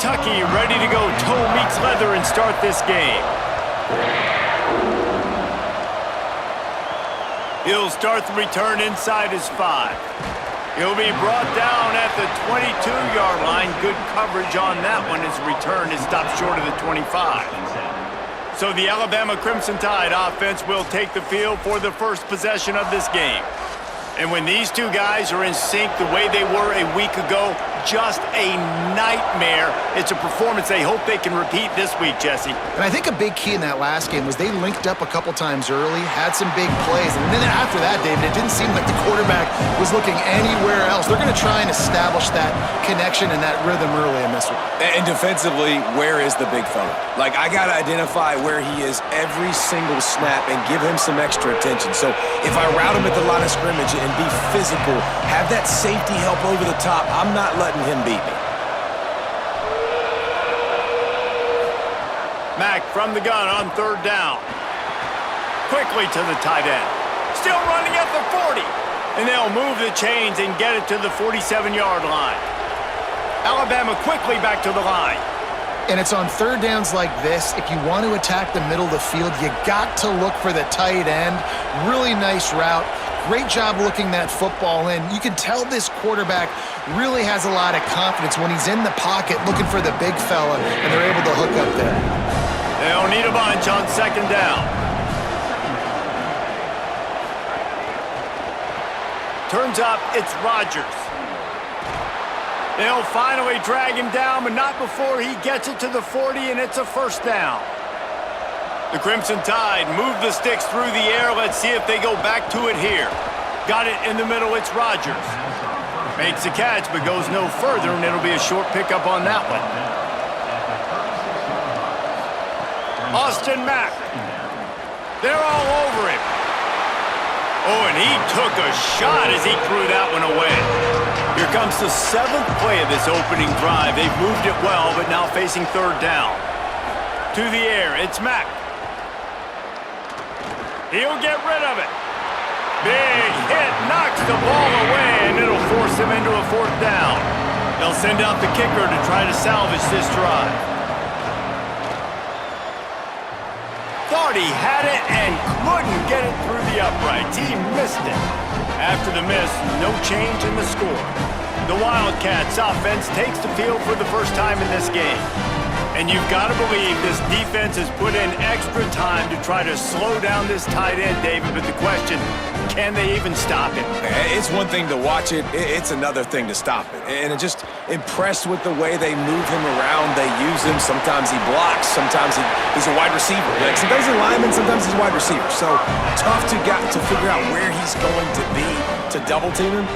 Kentucky ready to go toe meets leather and start this game. He'll start the return inside his 5. He'll be brought down at the 22-yard line. Good coverage on that one as the return is stopped short of the 25. So the Alabama Crimson Tide offense will take the field for the first possession of this game. And when these two guys are in sync the way they were a week ago, just a nightmare. It's a performance they hope they can repeat this week, Jesse. And I think a big key in that last game was they linked up a couple times early, had some big plays, and then after that, David, it didn't seem like the quarterback was looking anywhere else. They're going to try and establish that connection and that rhythm early in this one. And defensively, where is the big fella? Like, I got to identify where he is every single snap and give him some extra attention. So if I route him at the line of scrimmage and be physical, have that safety help over the top, I'm not letting him beat me. Mack from the gun on 3rd down. Quickly to the tight end. Still running at the 40. And they'll move the chains and get it to the 47-yard line. Alabama quickly back to the line. And it's on 3rd downs like this. If you want to attack the middle of the field, you got to look for the tight end. Really nice route. Great job looking that football in. You can tell this quarterback really has a lot of confidence when he's in the pocket looking for the big fella, and they're able to hook up there. They'll need a bunch on 2nd down. Turns up, it's Rodgers. They'll finally drag him down, but not before he gets it to the 40, and it's a 1st down. The Crimson Tide move the sticks through the air. Let's see if they go back to it here. Got it in the middle, it's Rodgers. Makes the catch, but goes no further, and it'll be a short pickup on that one. Austin Mack. They're all over him. Oh, and he took a shot as he threw that one away. Here comes the 7th play of this opening drive. They've moved it well, but now facing 3rd down. To the air, it's Mack. He'll get rid of it. Big hit, knocks the ball away, and it'll force him into a 4th down. They'll send out the kicker to try to salvage this drive. Thought he had it and couldn't get it through the uprights. He missed it. After the miss, no change in the score. The Wildcats offense takes the field for the first time in this game. And you've got to believe this defense has put in extra time to try to slow down this tight end, David. But the question, can they even stop him? It's one thing to watch it. It's another thing to stop it. And I'm just impressed with the way they move him around. They use him. Sometimes he blocks. Sometimes he's a wide receiver. Like, sometimes he's a lineman. Sometimes he's a wide receiver. So tough to figure out where he's going to be to double team him.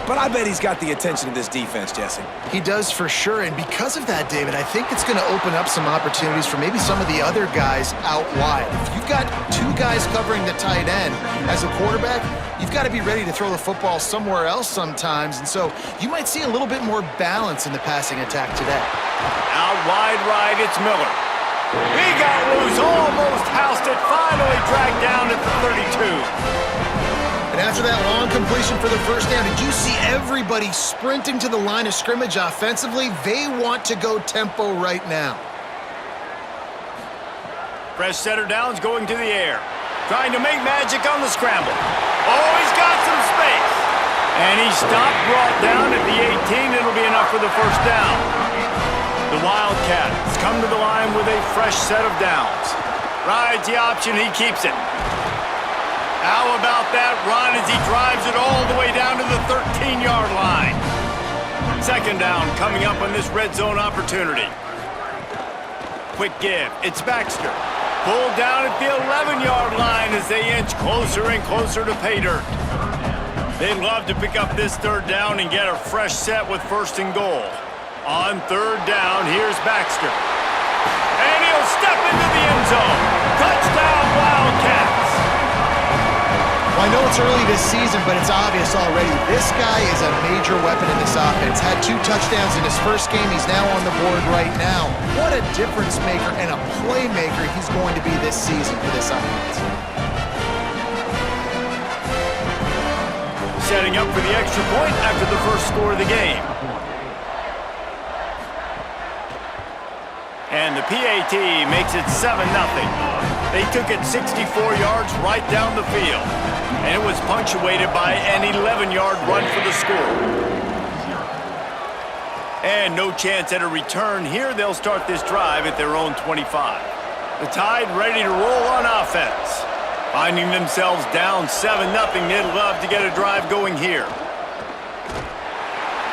But I bet he's got the attention of this defense, Jesse. He does for sure, and because of that, David, I think it's going to open up some opportunities for maybe some of the other guys out wide. If you've got 2 guys covering the tight end as a quarterback, you've got to be ready to throw the football somewhere else sometimes, and so you might see a little bit more balance in the passing attack today. Out wide right, it's Miller. He got loose, almost housed it, finally dragged down at the 32. And after that long completion for the 1st down, did you see everybody sprinting to the line of scrimmage offensively? They want to go tempo right now. Fresh setter downs going to the air. Trying to make magic on the scramble. Oh, he's got some space. And he stopped, brought down at the 18. It'll be enough for the 1st down. The Wildcats come to the line with a fresh set of downs. Rides the option, he keeps it. How about that run as he drives it all the way down to the 13-yard line? 2nd down coming up on this red zone opportunity. Quick give. It's Baxter. Pulled down at the 11-yard line as they inch closer and closer to pay dirt. They'd love to pick up this 3rd down and get a fresh set with 1st and goal. On 3rd down, here's Baxter. And he'll step into the end zone. Touchdown, Wildcats. Well, I know it's early this season, but it's obvious already. This guy is a major weapon in this offense. Had 2 touchdowns in his first game. He's now on the board right now. What a difference maker and a playmaker he's going to be this season for this offense. Setting up for the extra point after the first score of the game. And the PAT makes it 7-0. They took it 64 yards right down the field. And it was punctuated by an 11-yard run for the score. And no chance at a return here. They'll start this drive at their own 25. The Tide ready to roll on offense. Finding themselves down 7-0, they'd love to get a drive going here.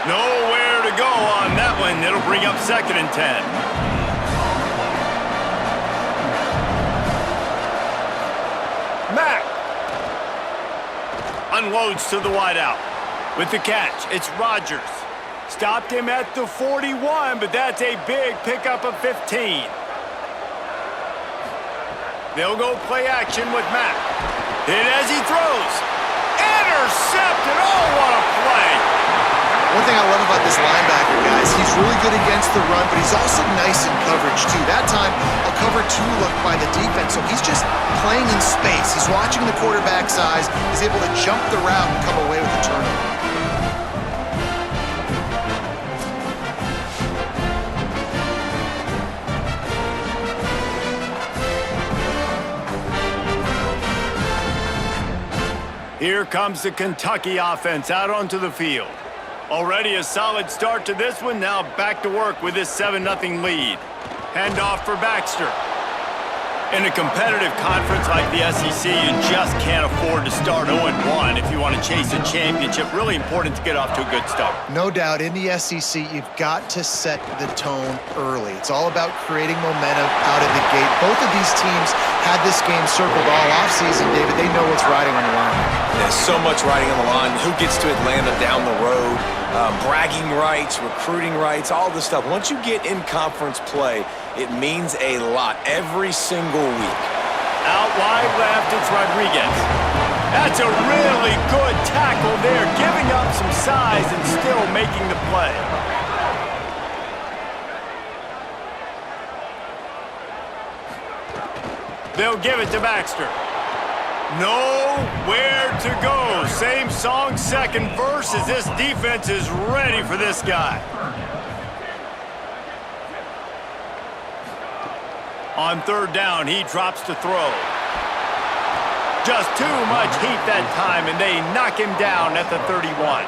Nowhere to go on that one. It'll bring up 2nd and 10. Mack unloads to the wideout. With the catch, it's Rodgers. Stopped him at the 41, but that's a big pickup of 15. They'll go play action with Mack. Hit as he throws. Intercepted. Oh, what a play. One thing I love about this linebacker, guys, he's really good against the run, but he's also nice in coverage, too. That time, a cover 2 look by the defense, so he's just playing in space. He's watching the quarterback's eyes. He's able to jump the route and come away with a turnover. Here comes the Kentucky offense out onto the field. Already a solid start to this one. Now back to work with this 7-0 lead. Handoff for Baxter. In a competitive conference like the SEC, you just can't afford to start 0-1 if you want to chase a championship. Really important to get off to a good start. No doubt, in the SEC, you've got to set the tone early. It's all about creating momentum out of the gate. Both of these teams had this game circled all offseason, David. They know what's riding on the line. There's so much riding on the line. Who gets to Atlanta down the road? Bragging rights, recruiting rights, all this stuff. Once you get in conference play, it means a lot every single week. Out wide left, it's Rodriguez. That's a really good tackle there, giving up some size and still making the play. They'll give it to Baxter. Nowhere to go. Same song, second verse, as this defense is ready for this guy. On 3rd down, he drops to throw. Just too much heat that time, and they knock him down at the 31.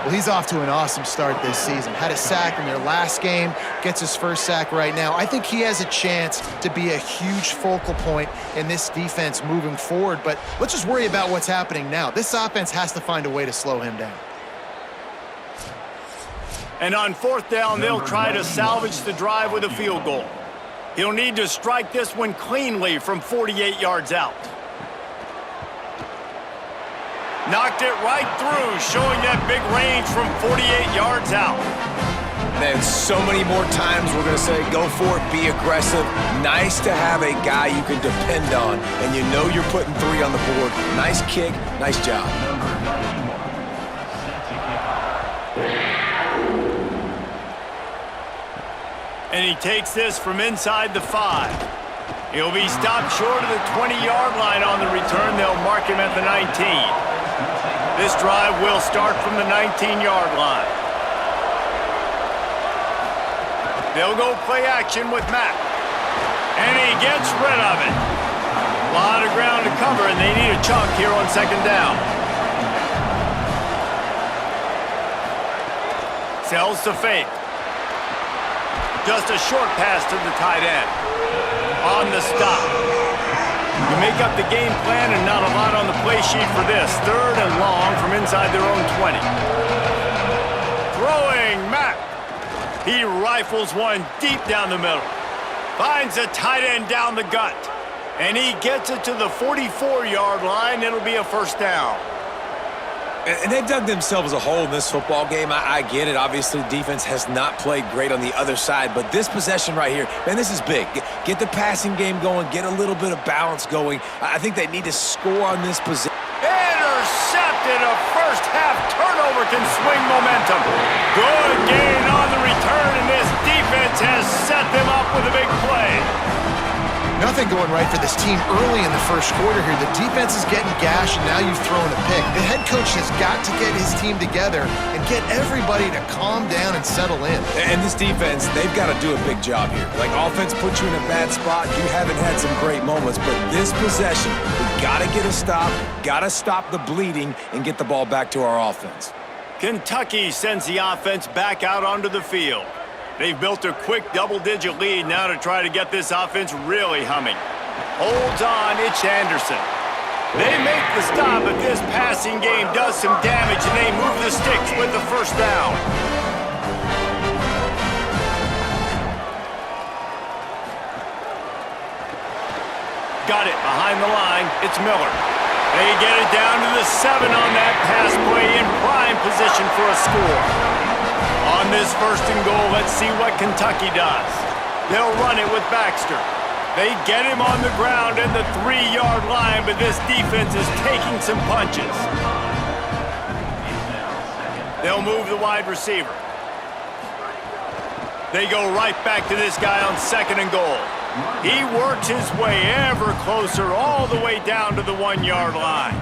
Well, he's off to an awesome start this season. Had a sack in their last game, gets his first sack right now. I think he has a chance to be a huge focal point in this defense moving forward, but let's just worry about what's happening now. This offense has to find a way to slow him down. And on 4th down, they'll try to salvage the drive with a field goal. He'll need to strike this one cleanly from 48 yards out. Knocked it right through, showing that big range from 48 yards out. Man, so many more times we're going to say, go for it, be aggressive. Nice to have a guy you can depend on, and you know you're putting 3 on the board. Nice kick, nice job. And he takes this from inside the 5. He'll be stopped short of the 20-yard line on the return. They'll mark him at the 19. This drive will start from the 19-yard line. They'll go play action with Mack. And he gets rid of it. A lot of ground to cover, and they need a chunk here on 2nd down. Sells to fake. Just a short pass to the tight end. On the stop. You make up the game plan and not a lot on the play sheet for this. 3rd and long from inside their own 20. Throwing Mack. He rifles one deep down the middle. Finds a tight end down the gut. And he gets it to the 44-yard line. It'll be a 1st down. And they've dug themselves a hole in this football game. I get it. Obviously, defense has not played great on the other side. But this possession right here, man, this is big. Get the passing game going. Get a little bit of balance going. I think they need to score on this possession. Intercepted. A first-half turnover can swing momentum. Good gain on the return, and this defense has set them up with a big play. Nothing going right for this team early in the first quarter here. The defense is getting gashed, and now you've thrown a pick. The head coach has got to get his team together and get everybody to calm down and settle in. And this defense, they've got to do a big job here. Like, offense puts you in a bad spot. You haven't had some great moments, but this possession, we got to get a stop, got to stop the bleeding, and get the ball back to our offense. Kentucky sends the offense back out onto the field. They've built a quick double-digit lead now to try to get this offense really humming. Holds on, it's Anderson. They make the stop, but this passing game does some damage, and they move the sticks with the first down. Got it behind the line. It's Miller. They get it down to the 7 on that pass play in prime position for a score. On this first and goal, let's see what Kentucky does. They'll run it with Baxter. They get him on the ground at the 3-yard line, but this defense is taking some punches. They'll move the wide receiver. They go right back to this guy on 2nd and goal. He works his way ever closer all the way down to the 1-yard line.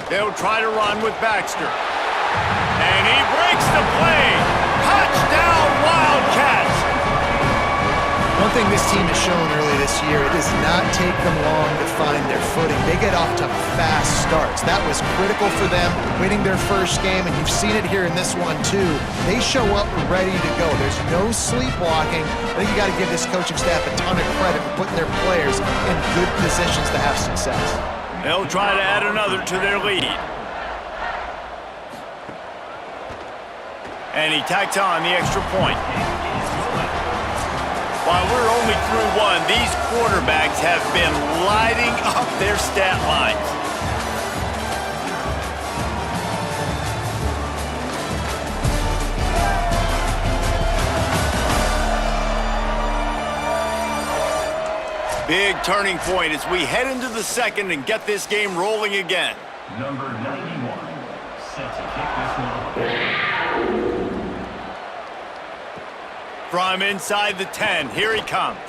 They'll try to run with Baxter. And he breaks the play. Touchdown, Wildcats! One thing this team has shown early this year, it does not take them long to find their footing. They get off to fast starts. That was critical for them, winning their first game, and you've seen it here in this one too. They show up ready to go. There's no sleepwalking. I think you got to give this coaching staff a ton of credit for putting their players in good positions to have success. They'll try to add another to their lead. And he tacks on the extra point. While we're only through one, these quarterbacks have been lighting up their stat lines. Big turning point as we head into the second and get this game rolling again. Number 91, set to kick this one. From inside the 10, here he comes.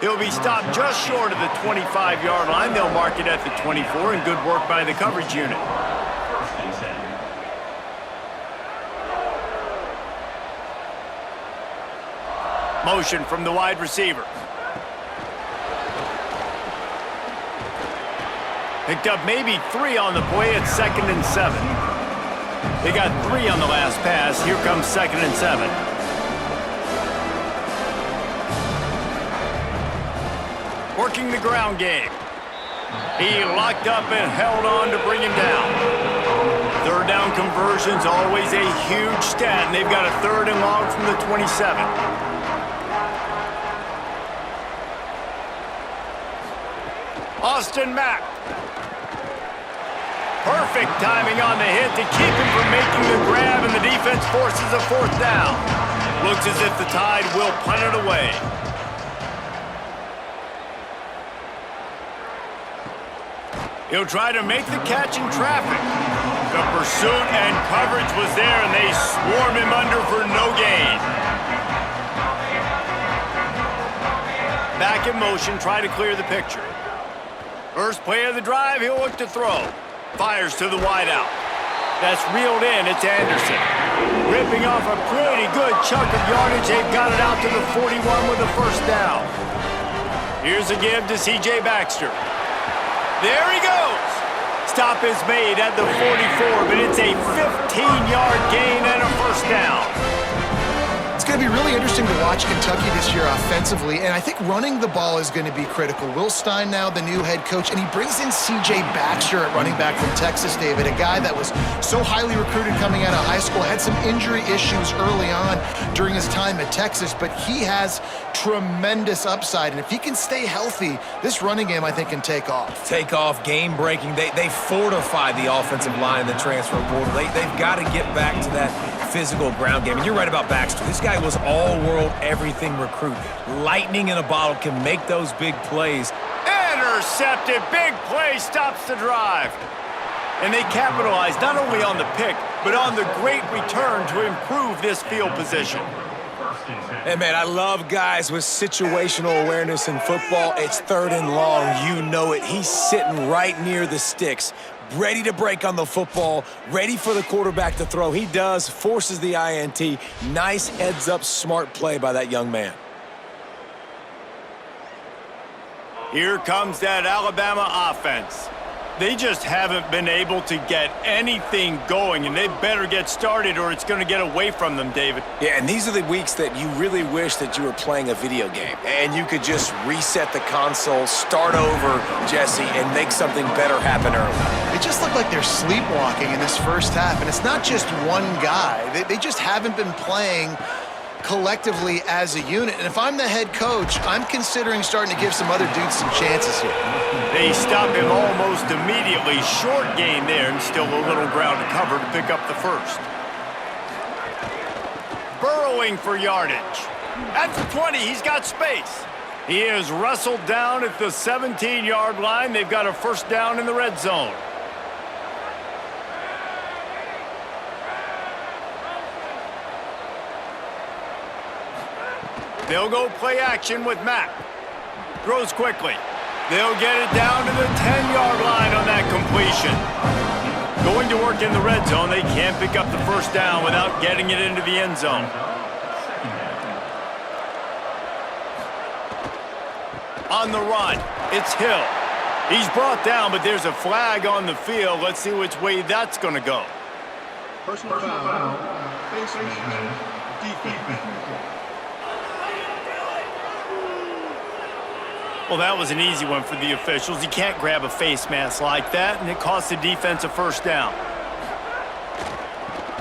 He'll be stopped just short of the 25-yard line. They'll mark it at the 24, and good work by the coverage unit. Motion from the wide receiver. Picked up maybe 3 on the play at 2nd and 7. They got 3 on the last pass. Here comes 2nd and 7. Working the ground game. He locked up and held on to bring him down. 3rd down conversion's always a huge stat, and they've got a 3rd and long from the 27. Austin Mack. Perfect timing on the hit to keep him from making the grab, and the defense forces a 4th down. Looks as if the Tide will punt it away. He'll try to make the catch in traffic. The pursuit and coverage was there, and they swarm him under for no gain. Back in motion, try to clear the picture. First play of the drive, he'll look to throw. Fires to the wideout. That's reeled in. It's Anderson. Ripping off a pretty good chunk of yardage. They've got it out to the 41 with a 1st down. Here's a give to C.J. Baxter. There he goes. Stop is made at the 44, but it's a 15-yard gain and a 1st down. It's going to be really interesting to watch Kentucky this year offensively, and I think running the ball is going to be critical. Will Stein now the new head coach, and he brings in C.J. Baxter at running back from Texas, David, a guy that was so highly recruited coming out of high school, had some injury issues early on during his time at Texas, but he has tremendous upside, and if he can stay healthy, this running game, I think, can take off. Take off, game-breaking. They fortify the offensive line in the transfer portal. They've got to get back to that physical ground game. And you're right about Baxter. This guy was all-world, everything recruit. Lightning in a bottle, can make those big plays. Intercepted. Big play stops the drive. And they capitalized not only on the pick, but on the great return to improve this field position. Hey, man, I love guys with situational awareness in football. It's 3rd and long. You know it. He's sitting right near the sticks, ready to break on the football, ready for the quarterback to throw. He does, forces the INT. Nice heads-up, smart play by that young man. Here comes that Alabama offense. They just haven't been able to get anything going, and they better get started or it's going to get away from them, David. Yeah, and these are the weeks that you really wish that you were playing a video game and you could just reset the console, start over, Jesse, and make something better happen early. They just look like they're sleepwalking in this first half, and it's not just one guy. They just haven't been playing collectively as a unit. And if I'm the head coach, I'm considering starting to give some other dudes some chances here. They stop him almost immediately. Short gain there, and still a little ground to cover to pick up the first. Burrowing for yardage. At the 20, he's got space. He is wrestled down at the 17-yard line. They've got a first down in the red zone. They'll go play action with Mack. Throws quickly. They'll get it down to the 10-yard line on that completion. Going to work in the red zone. They can't pick up the first down without getting it into the end zone. On the run, it's Hill. He's brought down, but there's a flag on the field. Let's see which way that's going to go. Personal foul, face mask, defense. Well, that was an easy one for the officials. You can't grab a face mask like that, and it costs the defense a first down.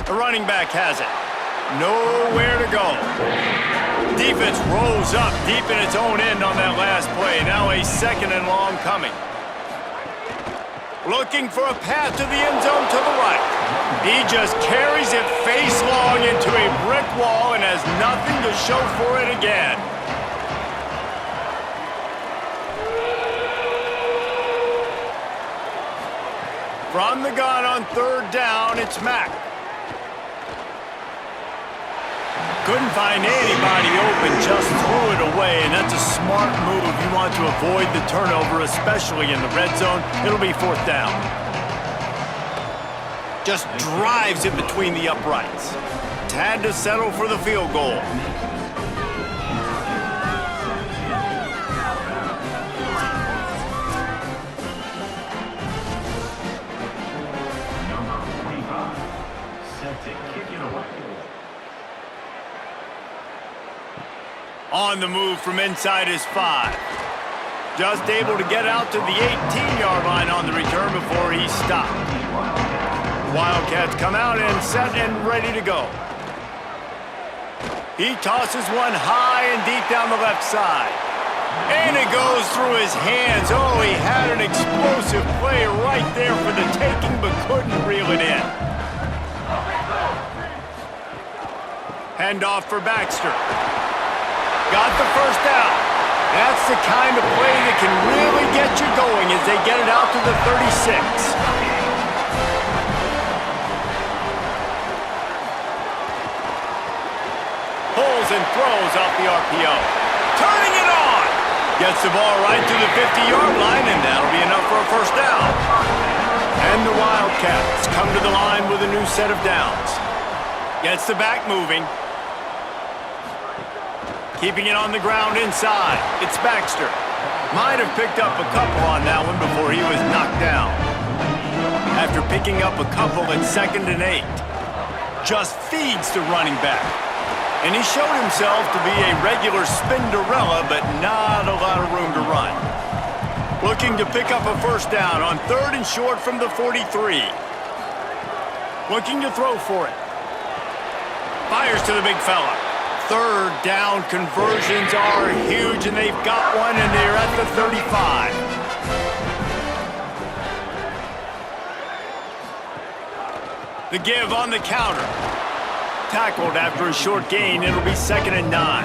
The running back has it. Nowhere to go. Defense rolls up deep in its own end on that last play. Now a 2nd and long coming. Looking for a path to the end zone to the right. He just carries it face long into a brick wall and has nothing to show for it again. From the gun on 3rd down, it's Mack. Couldn't find anybody open, just threw it away, and that's a smart move. You want to avoid the turnover, especially in the red zone. It'll be 4th down. Just drives it between the uprights. Had to settle for the field goal. On the move from inside his 5. Just able to get out to the 18-yard line on the return before he stopped. Wildcats come out and set and ready to go. He tosses one high and deep down the left side. And it goes through his hands. Oh, he had an explosive play right there for the taking, but couldn't reel it in. Handoff for Baxter. Got the first down. That's the kind of play that can really get you going as they get it out to the 36. Pulls and throws off the RPO. Turning it on. Gets the ball right to the 50-yard line, and that'll be enough for a first down. And the Wildcats come to the line with a new set of downs. Gets the back moving. Keeping it on the ground inside. It's Baxter. Might have picked up a couple on that one before he was knocked down. After picking up a couple at 2nd and 8. Just feeds the running back. And he showed himself to be a regular Spinderella, but not a lot of room to run. Looking to pick up a first down on 3rd and short from the 43. Looking to throw for it. Fires to the big fella. 3rd down conversions are huge, and they've got one, and they're at the 35. The give on the counter. Tackled after a short gain. It'll be 2nd and 9.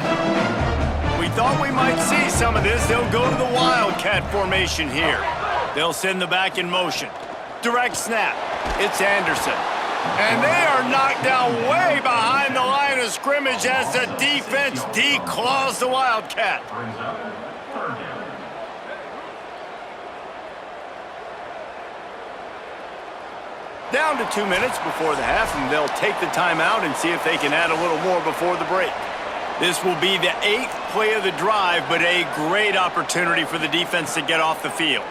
We thought we might see some of this. They'll go to the Wildcat formation here. They'll send the back in motion. Direct snap. It's Anderson. And they are knocked down way behind the line of scrimmage as the defense declaws the Wildcat. Brings up third down. Down to 2 minutes before the half, and they'll take the timeout and see if they can add a little more before the break. This will be the 8th play of the drive, but a great opportunity for the defense to get off the field.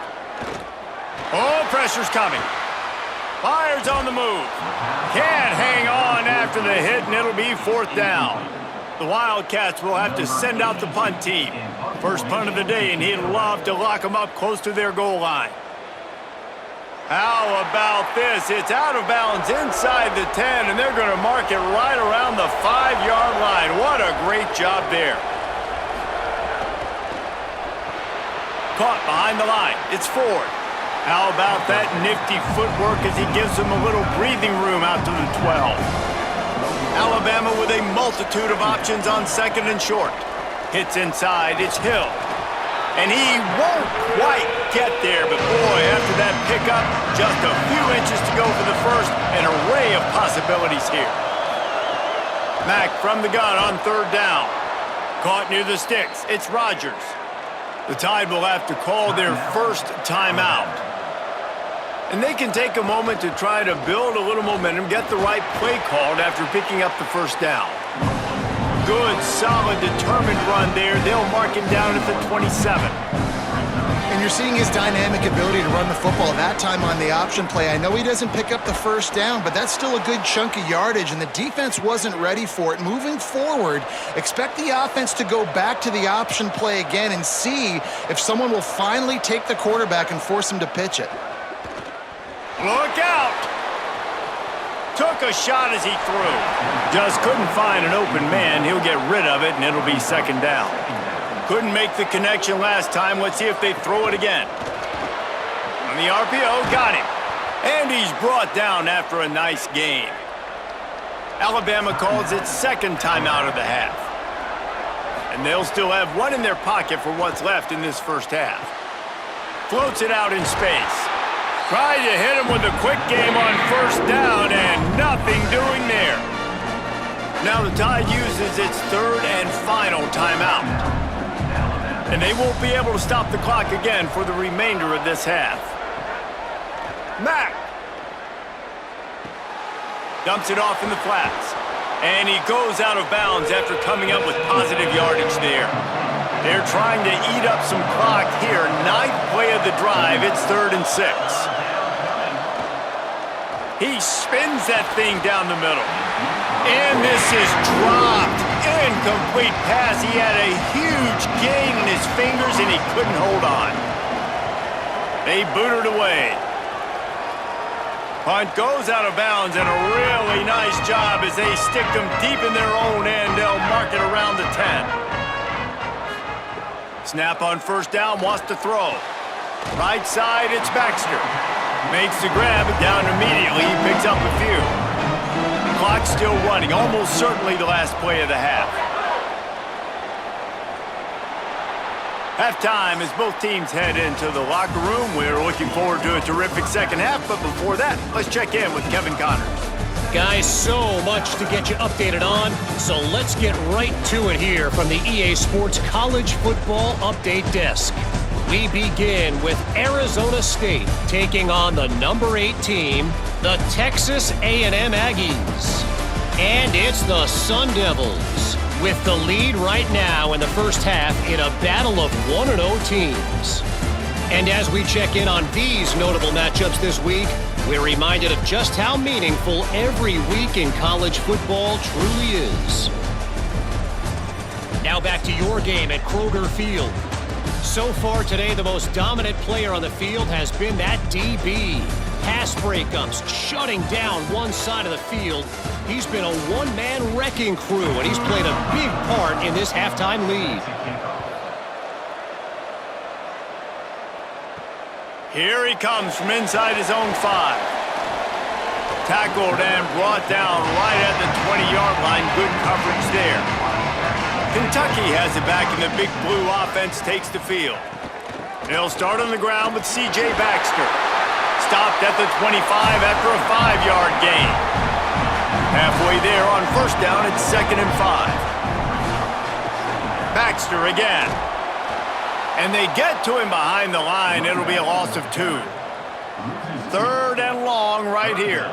Oh, pressure's coming. Fires on the move. Can't hang on after the hit, and it'll be 4th down. The Wildcats will have to send out the punt team. First punt of the day, and he'd love to lock them up close to their goal line. How about this? It's out of bounds inside the 10, and they're going to mark it right around the 5-yard line. What a great job there. Caught behind the line. It's Ford. How about that nifty footwork as he gives them a little breathing room out to the 12. Alabama with a multitude of options on 2nd and short. Hits inside. It's Hill. And he won't quite get there, but boy, after that pickup, just a few inches to go for the first, an array of possibilities here. Mack from the gun on 3rd down. Caught near the sticks. It's Rodgers. The Tide will have to call their first timeout. And they can take a moment to try to build a little momentum, get the right play called after picking up the first down. Good, solid, determined run there. They'll mark him down at the 27. And you're seeing his dynamic ability to run the football that time on the option play. I know he doesn't pick up the first down, but that's still a good chunk of yardage, and the defense wasn't ready for it. Moving forward, expect the offense to go back to the option play again and see if someone will finally take the quarterback and force him to pitch it. Look out! Took a shot as he threw. Just couldn't find an open man. He'll get rid of it, and it'll be 2nd down. Couldn't make the connection last time. Let's see if they throw it again. On the RPO, got him. And he's brought down after a nice gain. Alabama calls its 2nd timeout of the half. And they'll still have one in their pocket for what's left in this first half. Floats it out in space. Tried to hit him with a quick game on 1st down, and nothing doing there. Now the Tide uses its 3rd and final timeout. And they won't be able to stop the clock again for the remainder of this half. Mack dumps it off in the flats. And he goes out of bounds after coming up with positive yardage there. They're trying to eat up some clock here. 9th play of the drive. It's 3rd and 6. He spins that thing down the middle. And this is dropped. Incomplete pass. He had a huge gain in his fingers, and he couldn't hold on. They boot it away. Punt goes out of bounds, and a really nice job as they stick them deep in their own end. They'll mark it around the 10. Snap on 1st down, wants to throw. Right side, it's Baxter. Makes the grab, down immediately. He picks up a few. Clock's still running, almost certainly the last play of the half. Halftime as both teams head into the locker room. We're looking forward to a terrific 2nd half, but before that, let's check in with Kevin Connors. Guys, so much to get you updated on, so let's get right to it here from the EA Sports College Football Update Desk. We begin with Arizona State taking on the number 8 team, the Texas A&M Aggies. And it's the Sun Devils with the lead right now in the first half in a battle of 1-0 teams. And as we check in on these notable matchups this week, we're reminded of just how meaningful every week in college football truly is. Now back to your game at Kroger Field. So far today, the most dominant player on the field has been that DB. Pass breakups, shutting down one side of the field. He's been a one-man wrecking crew, and he's played a big part in this halftime lead. Here he comes from inside his own 5. Tackled and brought down right at the 20-yard line. Good coverage there. Kentucky has it back, and the Big Blue offense takes the field. They'll start on the ground with C.J. Baxter. stopped at the 25 after a 5-yard gain. Halfway there on first down, it's 2nd and 5. Baxter again. And they get to him behind the line. It'll be a loss of 2. 3rd and long right here.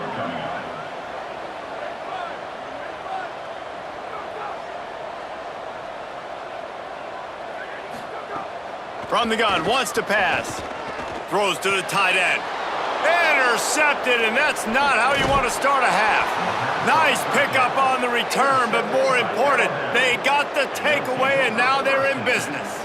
From the gun, wants to pass. Throws to the tight end. Intercepted, and that's not how you want to start a half. Nice pickup on the return, but more important, they got the takeaway, and now they're in business.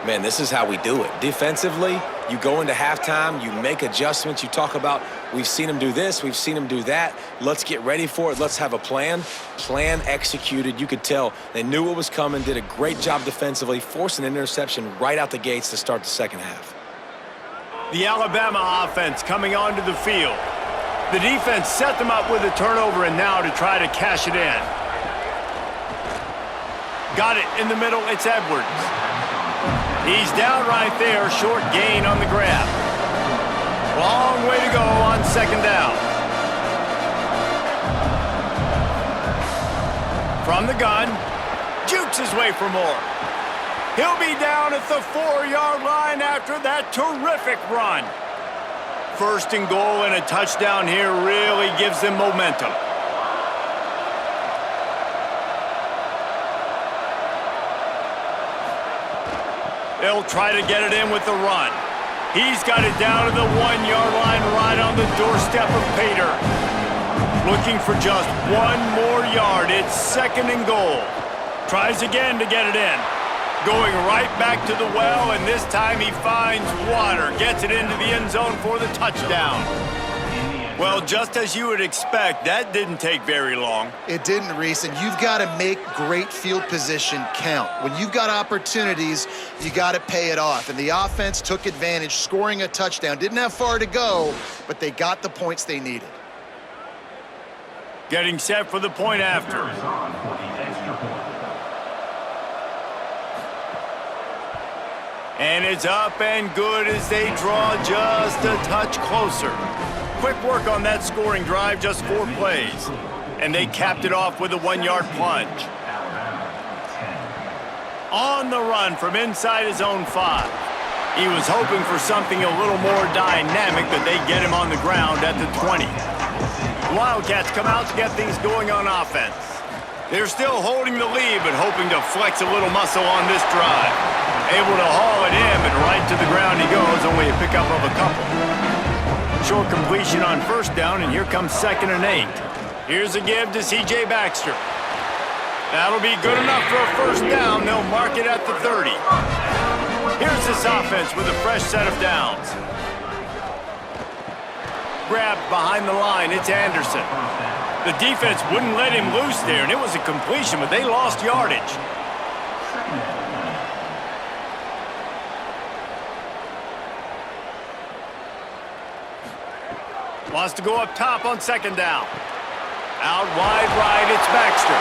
Man, this is how we do it. Defensively, you go into halftime, you make adjustments. You talk about, we've seen them do this, we've seen them do that. Let's get ready for it. Let's have a plan. Plan executed. You could tell they knew what was coming, did a great job defensively, forced an interception right out the gates to start the second half. The Alabama offense coming onto the field. The defense set them up with a turnover, and now to try to cash it in. Got it in the middle. It's Edwards. He's down right there, short gain on the grab. Long way to go on 2nd down. From the gun, jukes his way for more. He'll be down at the 4-yard line after that terrific run. 1st and goal and a touchdown here really gives them momentum. They'll try to get it in with the run. He's got it down to the 1-yard line right on the doorstep of Pater. Looking for just 1 more yard. It's 2nd and goal. Tries again to get it in. Going right back to the well, and this time he finds water. Gets it into the end zone for the touchdown. Well, just as you would expect, that didn't take very long. It didn't, Reese, and you've got to make great field position count. When you've got opportunities, you got to pay it off. And the offense took advantage, scoring a touchdown. Didn't have far to go, but they got the points they needed. Getting set for the point after. And it's up and good as they draw just a touch closer. Quick work on that scoring drive, just 4 plays. And they capped it off with a 1-yard plunge. On the run from inside his own 5. He was hoping for something a little more dynamic, but they get him on the ground at the 20. The Wildcats come out to get things going on offense. They're still holding the lead, but hoping to flex a little muscle on this drive. Able to haul it in, but right to the ground he goes, only a pickup of a couple. Short completion on 1st down, and here comes 2nd and 8. Here's a give to C.J. Baxter. That'll be good enough for a 1st down. They'll mark it at the 30. Here's this offense with a fresh set of downs. Grabbed behind the line, it's Anderson. The defense wouldn't let him loose there, and it was a completion, but they lost yardage. Wants to go up top on 2nd down. Out wide right, it's Baxter.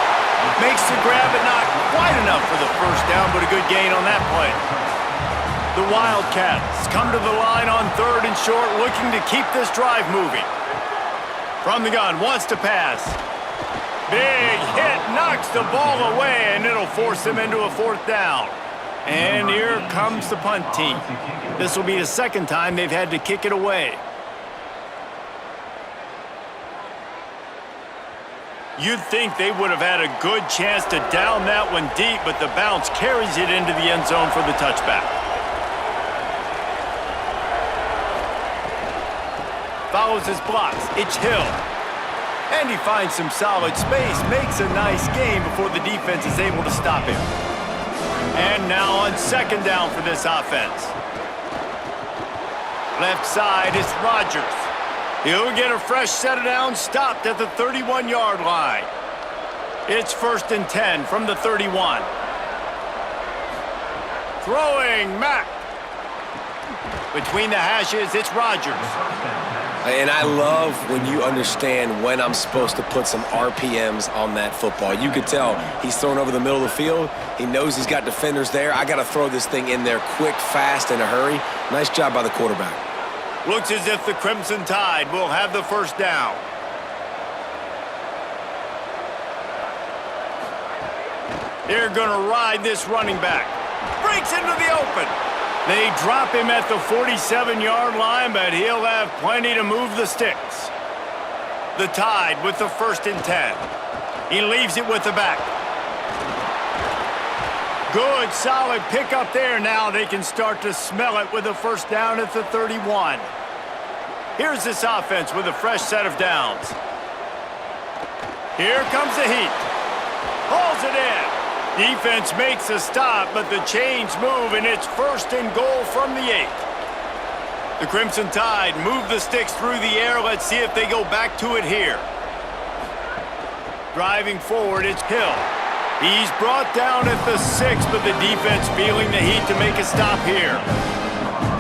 Makes the grab, but not quite enough for the 1st down, but a good gain on that play. The Wildcats come to the line on 3rd and short, looking to keep this drive moving. From the gun, wants to pass. Big hit, knocks the ball away, and it'll force them into a 4th down. And here comes the punt team. This will be the 2nd time they've had to kick it away. You'd think they would have had a good chance to down that one deep, but the bounce carries it into the end zone for the touchback. Follows his blocks. It's Hill. And he finds some solid space, makes a nice gain before the defense is able to stop him. And now on 2nd down for this offense. Left side, it's Rodgers. He'll get a fresh set of downs, stopped at the 31-yard line. It's 1st and 10 from the 31. Throwing Mack. Between the hashes, it's Rodgers. And I love when you understand when I'm supposed to put some RPMs on that football. You could tell he's thrown over the middle of the field. He knows he's got defenders there. I got to throw this thing in there quick, fast, in a hurry. Nice job by the quarterback. Looks as if the Crimson Tide will have the first down. They're going to ride this running back. Breaks into the open. They drop him at the 47-yard line, but he'll have plenty to move the sticks. The Tide with the 1st and 10. He leaves it with the back. Good, solid pickup there. Now they can start to smell it with a first down at the 31. Here's this offense with a fresh set of downs. Here comes the heat. Hauls it in. Defense makes a stop, but the chains move, and it's 1st and goal from the 8. The Crimson Tide move the sticks through the air. Let's see if they go back to it here. Driving forward, it's Hill. He's brought down at the 6, but the defense feeling the heat to make a stop here.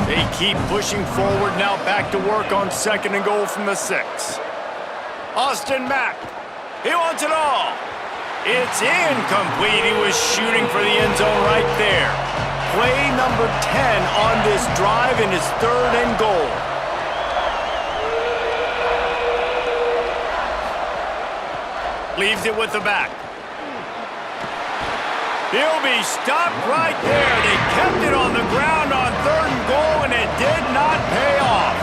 They keep pushing forward, now back to work on 2nd and goal from the 6. Austin Mack, he wants it all. It's incomplete. He was shooting for the end zone right there. Play number 10 on this drive, and it's 3rd and goal. Leaves it with the back. He'll be stopped right there. They kept it on the ground on 3rd and goal, and it did not pay off.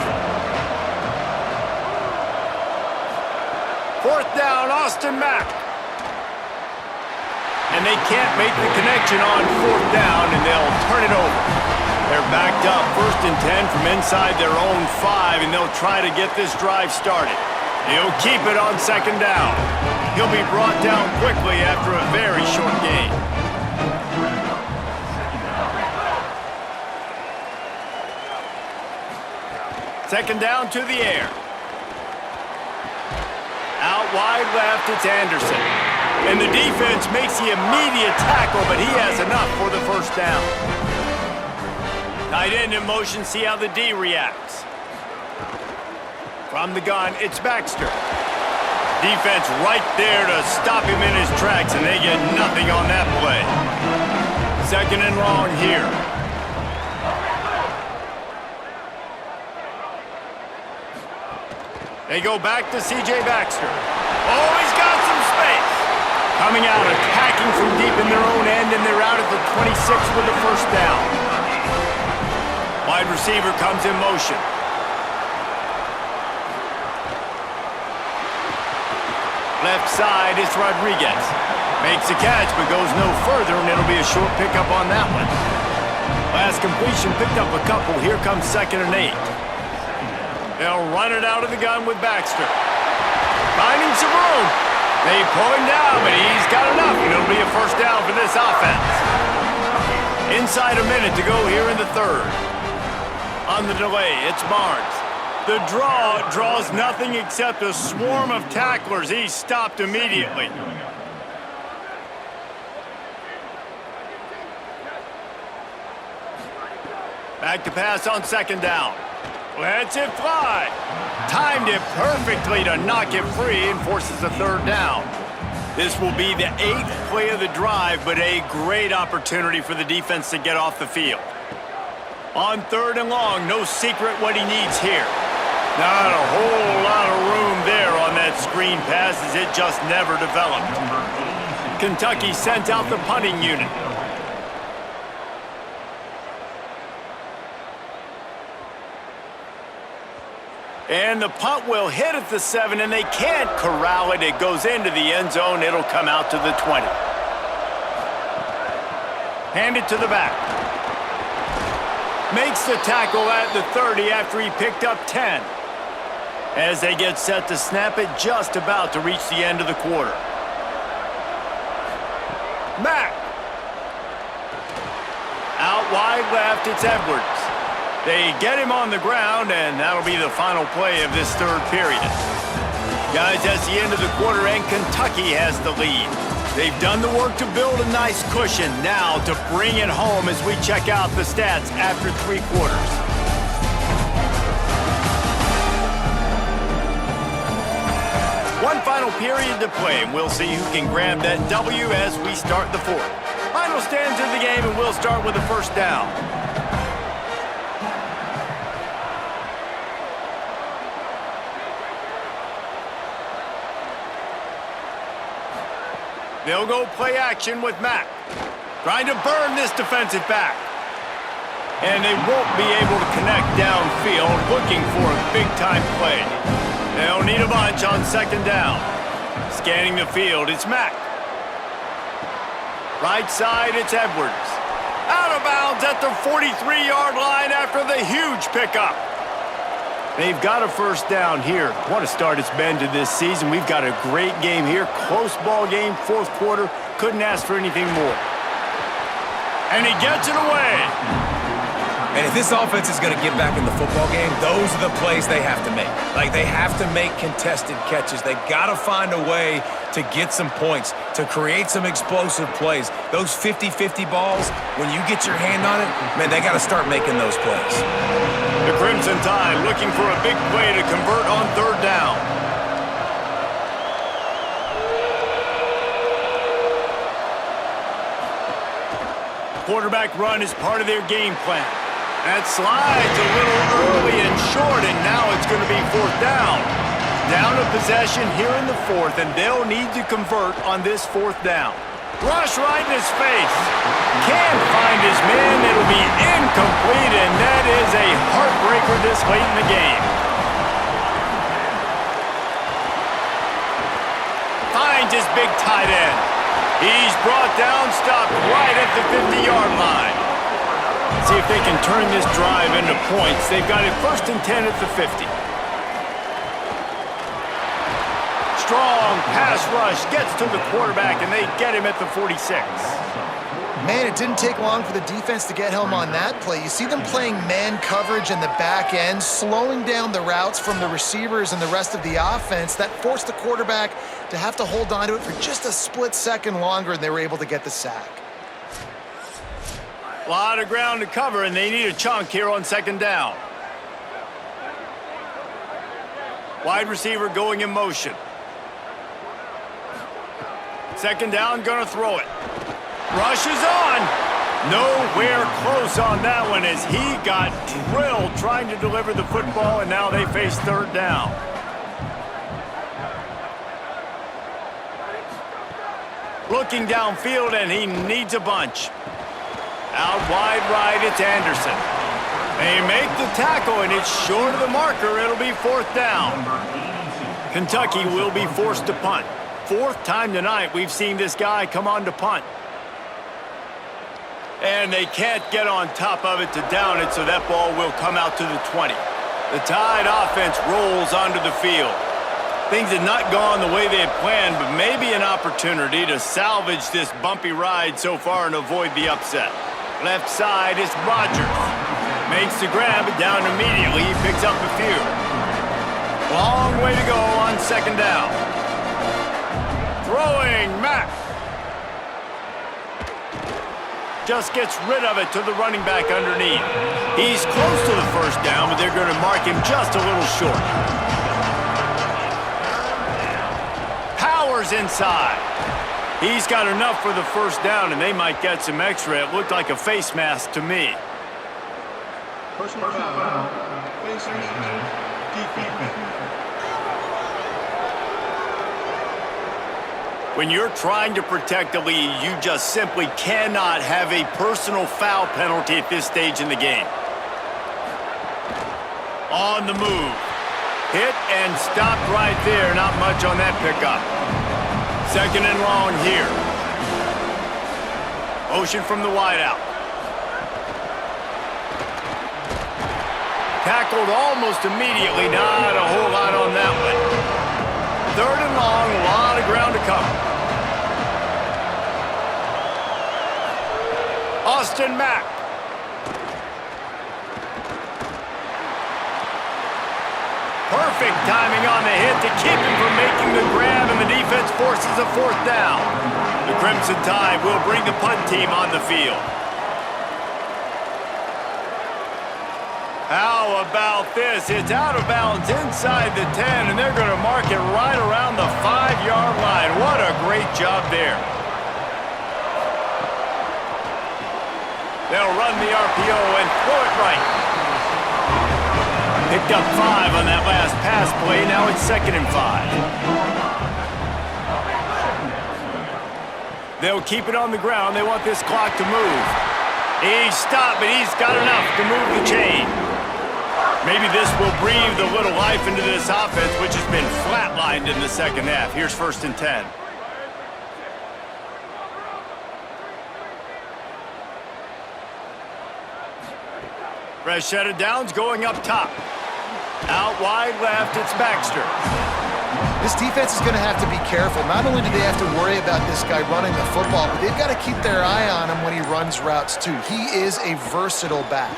4th down, Austin Mack. And they can't make the connection on 4th down, and they'll turn it over. They're backed up 1st and 10 from inside their own 5, and they'll try to get this drive started. He'll keep it on 2nd down. He'll be brought down quickly after a very short gain. Second down to the air. Out wide left, it's Anderson. And the defense makes the immediate tackle, but he has enough for the first down. Tight end in motion, see how the D reacts. From the gun, it's Baxter. Defense right there to stop him in his tracks, and they get nothing on that play. 2nd and long here. They go back to C.J. Baxter. Oh, he's got some space. Coming out, attacking from deep in their own end, and they're out at the 26 with the first down. Wide receiver comes in motion. Left side, it's Rodriguez. Makes a catch, but goes no further, and it'll be a short pickup on that one. Last completion picked up a couple. Here comes 2nd and 8. They'll run it out of the gun with Baxter. Finding some room. They pull him down, but he's got enough, and it'll be a first down for this offense. Inside a minute to go here in the 3rd. On the delay, it's Barnes. The draw draws nothing except a swarm of tacklers. He's stopped immediately. Back to pass on 2nd down. Lets it fly. Timed it perfectly to knock it free and forces a 3rd down. This will be the 8th play of the drive, but a great opportunity for the defense to get off the field. On 3rd and long, no secret what he needs here. Not a whole lot of room there on that screen pass as it just never developed. Kentucky sent out the punting unit. And the punt will hit at the 7, and they can't corral it. It goes into the end zone. It'll come out to the 20. Hand it to the back. Makes the tackle at the 30 after he picked up 10. As they get set to snap it, just about to reach the end of the quarter. Mack. Out wide left, it's Edwards. They get him on the ground, and that'll be the final play of this 3rd period. Guys, that's the end of the quarter, and Kentucky has the lead. They've done the work to build a nice cushion. Now to bring it home as we check out the stats after 3 quarters. One final period to play, and we'll see who can grab that W as we start the 4th. Final stands of the game, and we'll start with the first down. They'll go play action with Mack. Trying to burn this defensive back. And they won't be able to connect downfield, looking for a big-time play. They'll need a bunch on second down. Scanning the field, it's Mack. Right side, it's Edwards. Out of bounds at the 43-yard line after the huge pickup. They've got a first down here. What a start it's been to this season. We've got a great game here. Close ball game, fourth quarter. Couldn't ask for anything more. And he gets it away. And if this offense is going to get back in the football game, those are the plays they have to make. Like, they have to make contested catches. They got to find a way to get some points, to create some explosive plays. Those 50-50 balls, when you get your hand on it, man, they got to start making those plays. The Crimson Tide looking for a big play to convert on third down. Quarterback run is part of their game plan. That slide's a little early and short, and now it's going to be fourth down. Down a possession here in the fourth, and they'll need to convert on this fourth down. Rush right in his face. Can't find his man. It'll be incomplete, and that is a heartbreaker this late in the game. Finds his big tight end. He's brought down, stopped right at the 50-yard line. See if they can turn this drive into points. They've got it 1st and 10 at the 50. Strong pass rush gets to the quarterback, and they get him at the 46. Man, it didn't take long for the defense to get home on that play. You see them playing man coverage in the back end, slowing down the routes from the receivers and the rest of the offense. That forced the quarterback to have to hold on to it for just a split second longer, and they were able to get the sack. A lot of ground to cover, and they need a chunk here on second down. Wide receiver going in motion. Second down, gonna throw it. Rush is on. Nowhere close on that one as he got drilled trying to deliver the football, and now they face third down. Looking downfield, and he needs a bunch. Out wide right, it's Anderson. They make the tackle, and it's short of the marker. It'll be fourth down. Kentucky will be forced to punt. Fourth time tonight we've seen this guy come on to punt. And they can't get on top of it to down it, so that ball will come out to the 20. The Tide offense rolls onto the field. Things had not gone the way they had planned, but maybe an opportunity to salvage this bumpy ride so far and avoid the upset. Left side is Rodgers. Makes the grab, down immediately. He picks up a few. Long way to go on second down. Throwing Mack. Just gets rid of it to the running back underneath. He's close to the first down, but they're going to mark him just a little short. Powers inside. He's got enough for the first down, and they might get some extra. It looked like a face mask to me. Personal foul. Face mask. Defense. When you're trying to protect the lead, you just simply cannot have a personal foul penalty at this stage in the game. On the move. Hit and stopped right there. Not much on that pickup. Second and long here. Motion from the wideout. Tackled almost immediately. Not a whole lot on that one. Third and long, a lot of ground to cover. Austin Mack. Perfect timing on the hit to keep him from making the grab, and the defense forces a fourth down. The Crimson Tide will bring the punt team on the field. How about this? It's out of bounds inside the 10, and they're going to mark it right around the 5-yard line. What a great job there. They'll run the RPO and throw it right. Picked up 5 on that last pass play. Now it's 2nd and 5. They'll keep it on the ground. They want this clock to move. He's stopped, but he's got enough to move the chain. Maybe this will breathe a little life into this offense, which has been flatlined in the second half. Here's 1st and 10. Fresh set of downs going up top. Out wide left, it's Baxter. This defense is going to have to be careful. Not only do they have to worry about this guy running the football, but they've got to keep their eye on him when he runs routes too. He is a versatile back.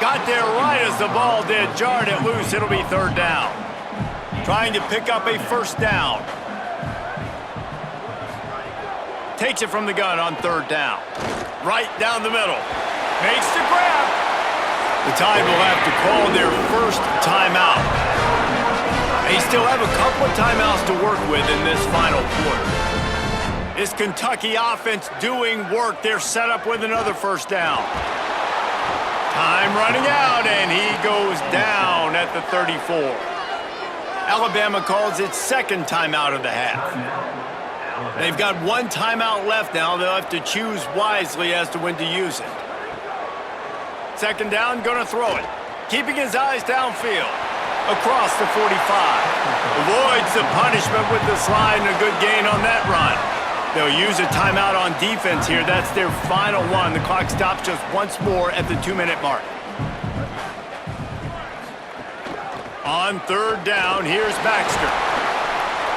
Got there right as the ball did. Jarred it loose. It'll be 3rd down. Trying to pick up a 1st down. Takes it from the gun on 3rd down. Right down the middle. Makes the grab. The Tide will have to call their first timeout. They still have a couple of timeouts to work with in this final quarter. This Kentucky offense doing work. They're set up with another 1st down. Time running out, and he goes down at the 34. Alabama calls its 2nd timeout of the half. They've got 1 timeout left now. They'll have to choose wisely as to when to use it. 2nd down, gonna throw it. Keeping his eyes downfield. Across the 45. Avoids the punishment with the slide and a good gain on that run. They'll use a timeout on defense here. That's their final one. The clock stops just once more at the 2-minute mark. On 3rd down, here's Baxter.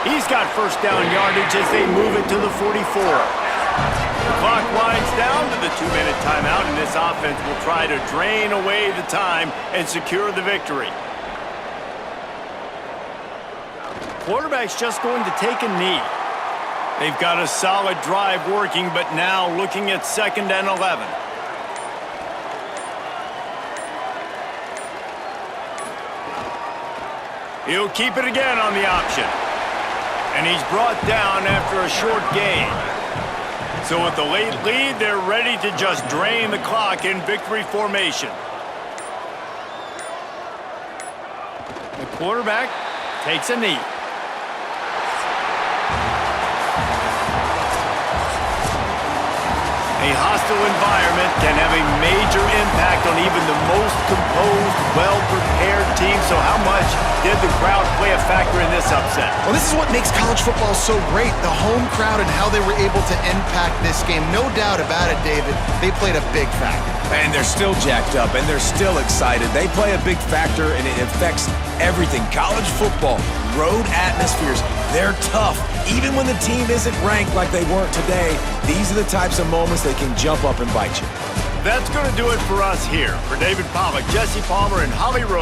He's got 1st down yardage as they move it to the 44. The clock winds down to the 2-minute timeout, and this offense will try to drain away the time and secure the victory. Quarterback's just going to take a knee. They've got a solid drive working, but now looking at 2nd and 11. He'll keep it again on the option. And he's brought down after a short gain. So with the late lead, they're ready to just drain the clock in victory formation. The quarterback takes a knee. A hostile environment can have a major impact on even the most composed, well-prepared team. So how much did the crowd play a factor in this upset? Well, this is what makes college football so great, the home crowd and how they were able to impact this game. No doubt about it, David. They played a big factor. And they're still jacked up, and they're still excited. They play a big factor, and it affects everything. College football, road atmospheres, they're tough. Even when the team isn't ranked like they weren't today, these are the types of moments that can jump up and bite you. That's going to do it for us here. For David Pollack, Jesse Palmer, and Holly Rose.